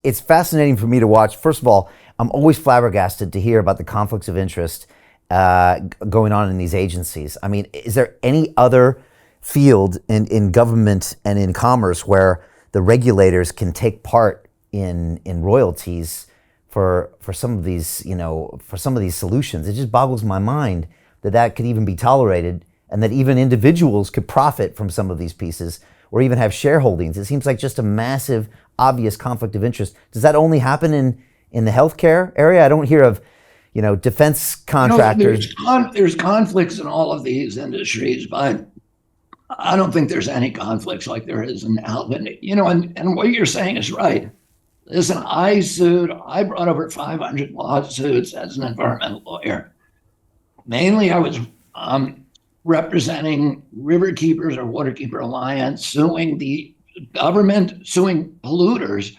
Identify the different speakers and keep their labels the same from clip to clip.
Speaker 1: It's fascinating for me to watch. First of all, I'm always flabbergasted to hear about the conflicts of interest going on in these agencies. I mean, is there any other field in government and in commerce where the regulators can take part in royalties for some of these, for some of these solutions? It just boggles my mind that that could even be tolerated, and that even individuals could profit from some of these pieces or even have shareholdings. It seems like just a massive, obvious conflict of interest. Does that only happen in the healthcare area? I don't hear of, defense contractors.
Speaker 2: There's conflicts in all of these industries, but I don't think there's any conflicts like there is in health. And what you're saying is right. Listen, I brought over 500 lawsuits as an environmental lawyer. Mainly, I was representing Riverkeepers or Waterkeeper Alliance, suing the government, suing polluters.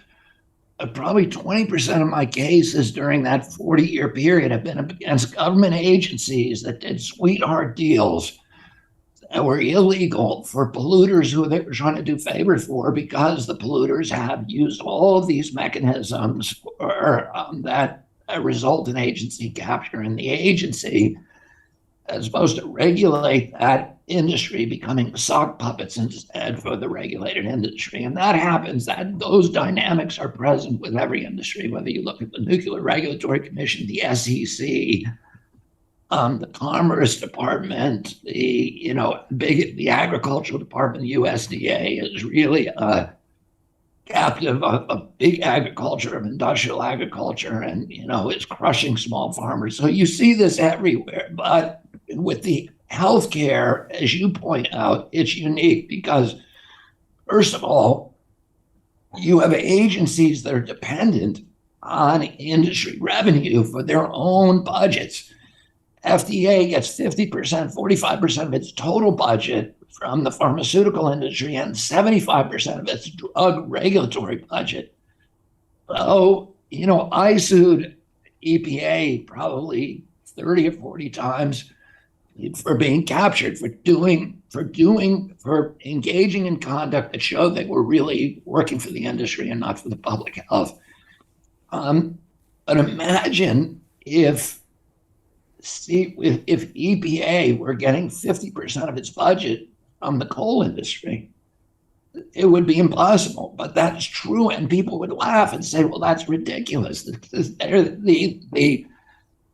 Speaker 2: Probably 20% of my cases during that 40-year period have been against government agencies that did sweetheart deals that were illegal for polluters who they were trying to do favors for, because the polluters have used all of these mechanisms that result in agency capture. And the agency is supposed to regulate that industry, becoming sock puppets instead for the regulated industry. And that happens, that those dynamics are present with every industry, whether you look at the Nuclear Regulatory Commission, the SEC, the Commerce Department, the Agricultural Department, the USDA is really a captive of big agriculture, of industrial agriculture, and is crushing small farmers. So you see this everywhere. But with the healthcare, as you point out, it's unique because, first of all, you have agencies that are dependent on industry revenue for their own budgets. FDA gets 50%, 45% of its total budget from the pharmaceutical industry and 75% of its drug regulatory budget. So, I sued EPA probably 30 or 40 times for being captured, for engaging in conduct that showed they were really working for the industry and not for the public health. But imagine if EPA were getting 50% of its budget from the coal industry, it would be impossible. But that's true, and people would laugh and say, well, that's ridiculous.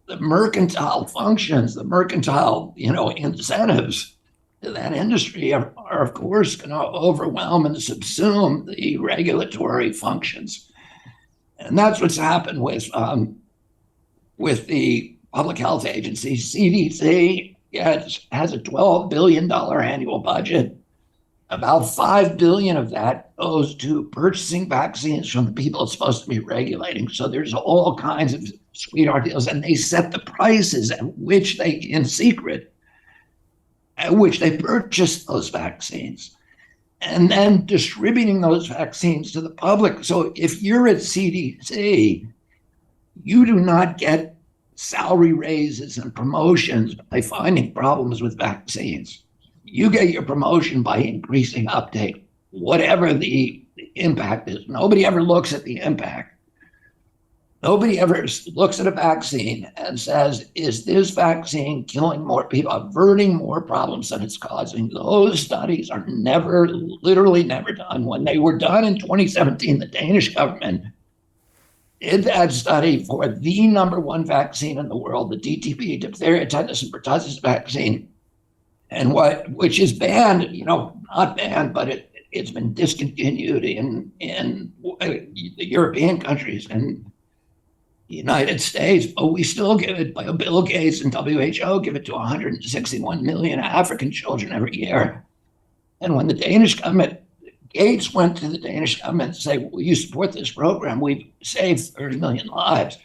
Speaker 2: The mercantile functions, the mercantile, incentives to that industry are of course going to overwhelm and subsume the regulatory functions. And that's what's happened with the public health agency. CDC has a $12 billion annual budget. About $5 billion of that goes to purchasing vaccines from the people it's supposed to be regulating. So there's all kinds of sweetheart deals, and they set the prices at which they, in secret, at which they purchase those vaccines, and then distributing those vaccines to the public. So if you're at CDC, you do not get salary raises and promotions by finding problems with vaccines. You get your promotion by increasing uptake, whatever the impact is. Nobody ever looks at the impact. Nobody ever looks at a vaccine and says, is this vaccine killing more people, averting more problems than it's causing? Those studies are literally never done. When they were done in 2017, the Danish government did that study for the number one vaccine in the world, the DTP, diphtheria, tetanus, and pertussis vaccine, and which is banned, not banned, but it's been discontinued in the European countries and the United States, but we still give it, by Bill Gates and WHO give it to 161 million African children every year. And when the Danish government, Gates went to the Danish government to say, will you support this program? We've saved 30 million lives.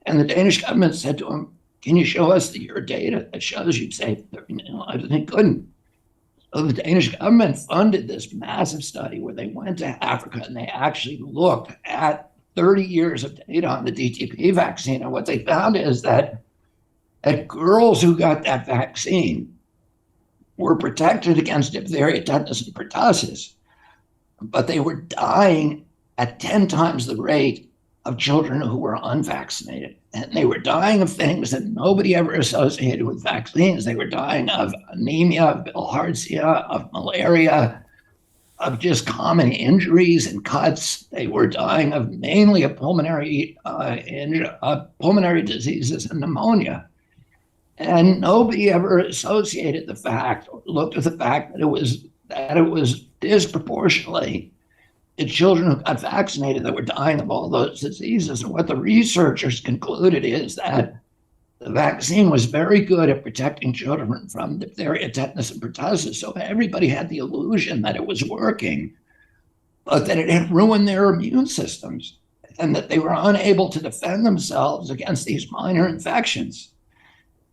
Speaker 2: And the Danish government said to him, can you show us your data that shows you've saved 30 million lives? And they couldn't. So the Danish government funded this massive study where they went to Africa and they actually looked at 30 years of data on the DTP vaccine. And what they found is that girls who got that vaccine were protected against diphtheria, tetanus, and pertussis, but they were dying at 10 times the rate of children who were unvaccinated. And they were dying of things that nobody ever associated with vaccines. They were dying of anemia, of bilharzia, of malaria, of just common injuries and cuts. They were dying of mainly of pulmonary diseases and pneumonia. And nobody ever associated the fact, or looked at the fact that it was disproportionately the children who got vaccinated that were dying of all those diseases. And what the researchers concluded is that the vaccine was very good at protecting children from diphtheria, tetanus, and pertussis. So everybody had the illusion that it was working, but that it had ruined their immune systems and that they were unable to defend themselves against these minor infections.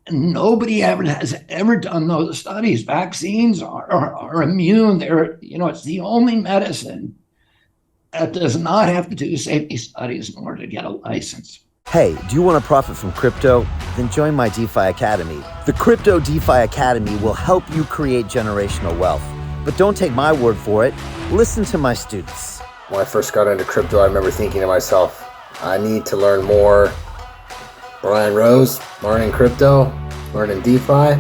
Speaker 2: And nobody has ever done those studies. Vaccines are immune. It's the only medicine that does not have to do safety studies in order to get a license.
Speaker 1: Hey, do you want to profit from crypto? Then join my DeFi Academy. The Crypto DeFi Academy will help you create generational wealth. But don't take my word for it. Listen to my students.
Speaker 3: When I first got into crypto, I remember thinking to myself, I need to learn more. Brian Rose, learning crypto, learning DeFi,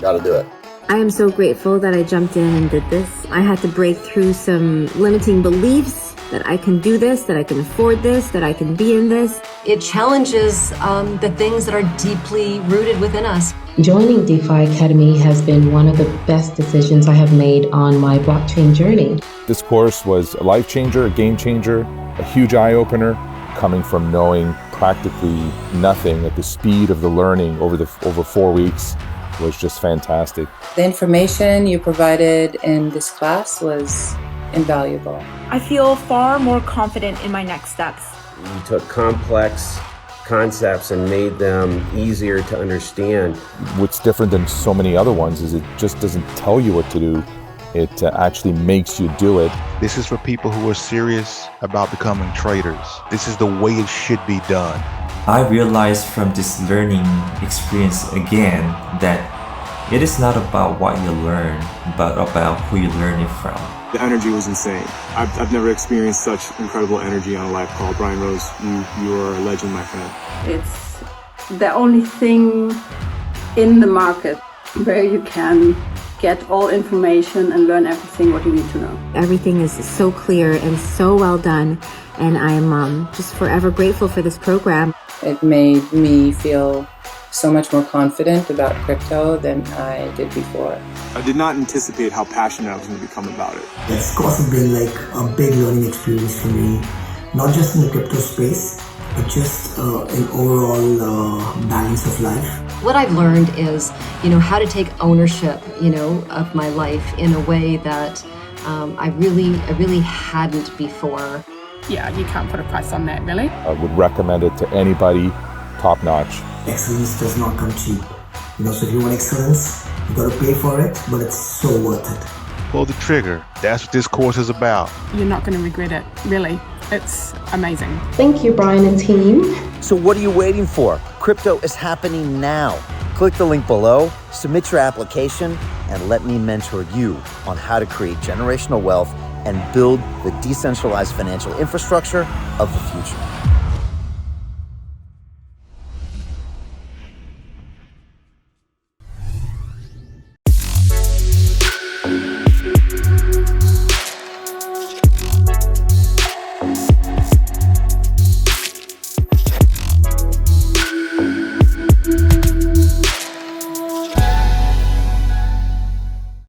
Speaker 3: gotta do it.
Speaker 4: I am so grateful that I jumped in and did this. I had to break through some limiting beliefs that I can do this, that I can afford this, that I can be in this.
Speaker 5: It challenges the things that are deeply rooted within us.
Speaker 6: Joining DeFi Academy has been one of the best decisions I have made on my blockchain journey.
Speaker 7: This course was a life changer, a game changer, a huge eye-opener, coming from knowing practically nothing at the speed of the learning over 4 weeks was just fantastic.
Speaker 8: The information you provided in this class was invaluable.
Speaker 9: I feel far more confident in my next steps.
Speaker 10: You took complex concepts and made them easier to understand.
Speaker 7: What's different than so many other ones is it just doesn't tell you what to do. It actually makes you do it.
Speaker 11: This is for people who are serious about becoming traders. This is the way it should be done.
Speaker 12: I realized from this learning experience again that it is not about what you learn, but about who you learn it from.
Speaker 13: The energy was insane. I've never experienced such incredible energy on a live call. Brian Rose, you are a legend, my friend.
Speaker 14: It's the only thing in the market where you can get all information and learn everything what you need to know.
Speaker 4: Everything is so clear and so well done, and I'm just forever grateful for this program.
Speaker 8: It made me feel so much more confident about crypto than I did before.
Speaker 13: I did not anticipate how passionate I was going to become about it.
Speaker 15: It's of course been like a big learning experience for me, not just in the crypto space, but just in overall balance of life.
Speaker 5: What I've learned is, how to take ownership, of my life in a way that I really hadn't before.
Speaker 9: Yeah, you can't put a price on that, really.
Speaker 7: I would recommend it to anybody, top notch.
Speaker 15: Excellence does not come cheap. So if you want excellence, you gotta pay for it, but it's so worth it.
Speaker 11: Pull the trigger. That's what this course is about.
Speaker 9: You're not going to regret it, really. It's amazing.
Speaker 6: Thank you, Brian and team.
Speaker 1: So what are you waiting for? Crypto is happening now. Click the link below, submit your application, and let me mentor you on how to create generational wealth and build the decentralized financial infrastructure of the future.